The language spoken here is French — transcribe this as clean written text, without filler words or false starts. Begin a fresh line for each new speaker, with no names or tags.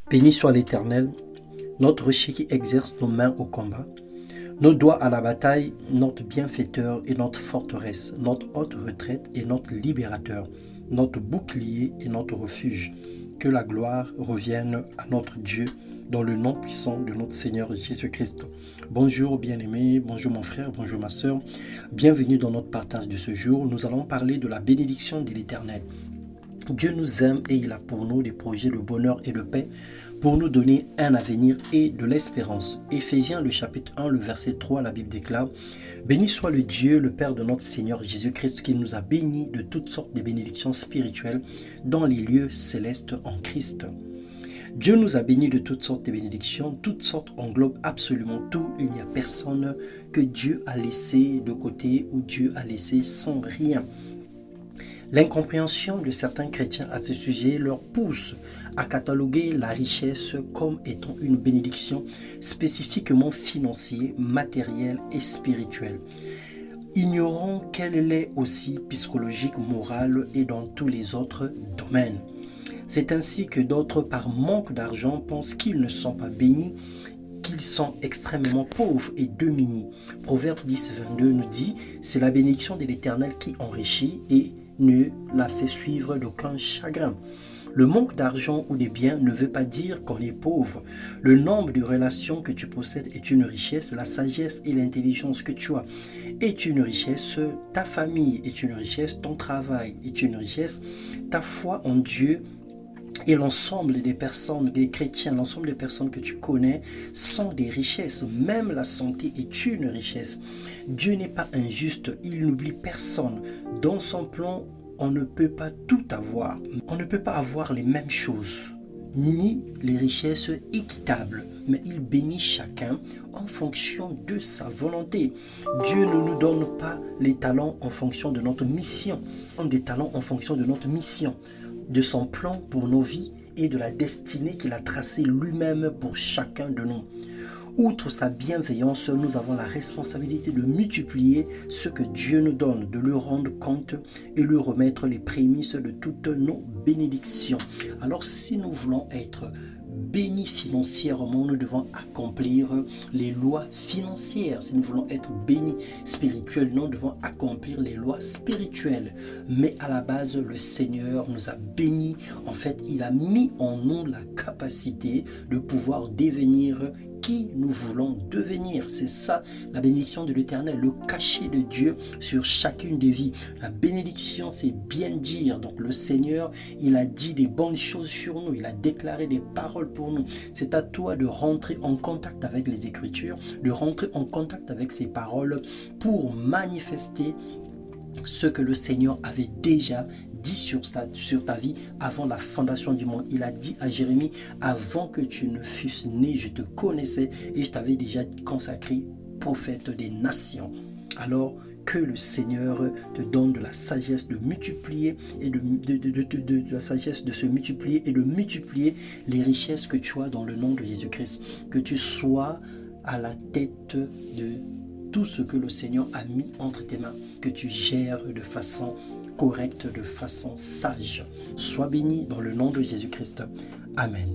Béni soit l'Éternel, notre rocher qui exerce nos mains au combat, nos doigts à la bataille, notre bienfaiteur et notre forteresse, notre haute retraite et notre libérateur, notre bouclier et notre refuge. Que la gloire revienne à notre Dieu dans le nom puissant de notre Seigneur Jésus-Christ. Bonjour bien-aimés, bonjour mon frère, bonjour ma soeur. Bienvenue dans notre partage de ce jour. Nous allons parler de la bénédiction de l'Éternel. Dieu nous aime et il a pour nous des projets de bonheur et de paix pour nous donner un avenir et de l'espérance. Éphésiens le chapitre 1, le verset 3, la Bible déclare: Béni soit le Dieu, le Père de notre Seigneur Jésus-Christ, qui nous a bénis de toutes sortes de bénédictions spirituelles dans les lieux célestes en Christ. Dieu nous a bénis de toutes sortes de bénédictions. Toutes sortes englobe absolument tout. Il n'y a personne que Dieu a laissé de côté ou Dieu a laissé sans rien. L'incompréhension de certains chrétiens à ce sujet leur pousse à cataloguer la richesse comme étant une bénédiction spécifiquement financière, matérielle et spirituelle, ignorant qu'elle l'est aussi psychologique, morale et dans tous les autres domaines. C'est ainsi que d'autres, par manque d'argent, pensent qu'ils ne sont pas bénis, qu'ils sont extrêmement pauvres et démunis. Proverbe 10, 22 nous dit: c'est la bénédiction de l'Éternel qui enrichit et ne la fait suivre d'aucun chagrin. Le manque d'argent ou des biens ne veut pas dire qu'on est pauvre. Le nombre de relations que tu possèdes est une richesse. La sagesse et l'intelligence que tu as est une richesse. Ta famille est une richesse. Ton travail est une richesse. Ta foi en Dieu et l'ensemble des personnes, des chrétiens, l'ensemble des personnes que tu connais sont des richesses. Même la santé est une richesse. Dieu n'est pas injuste, il n'oublie personne. Dans son plan, on ne peut pas tout avoir. On ne peut pas avoir les mêmes choses, ni les richesses équitables. Mais il bénit chacun en fonction de sa volonté. Dieu ne nous donne pas les talents en fonction de notre mission. Il donne des talents en fonction de notre mission, de son plan pour nos vies et de la destinée qu'il a tracée lui-même pour chacun de nous. Outre sa bienveillance, nous avons la responsabilité de multiplier ce que Dieu nous donne, de lui rendre compte et lui remettre les prémices de toutes nos bénédictions. Alors si nous voulons être bénis financièrement, nous devons accomplir les lois financières. Si nous voulons être bénis spirituellement, nous devons accomplir les lois spirituelles. Mais à la base, le Seigneur nous a bénis. En fait, il a mis en nous la capacité de pouvoir devenir qui nous voulons devenir. C'est ça la bénédiction de l'Éternel, le cachet de Dieu sur chacune des vies. La bénédiction, c'est bien dire. Donc le Seigneur, il a dit des bonnes choses sur nous, il a déclaré des paroles pour nous. C'est à toi de rentrer en contact avec les Écritures, de rentrer en contact avec ces paroles pour manifester ce que le Seigneur avait déjà dit sur ta vie avant la fondation du monde. Il a dit à Jérémie: avant que tu ne fusses né, je te connaissais et je t'avais déjà consacré prophète des nations. Alors que le Seigneur te donne de la sagesse de multiplier et de la sagesse de se multiplier et de multiplier les richesses que tu as dans le nom de Jésus-Christ. Que tu sois à la tête de tout ce que le Seigneur a mis entre tes mains, que tu gères de façon correcte, de façon sage. Sois béni dans le nom de Jésus-Christ. Amen.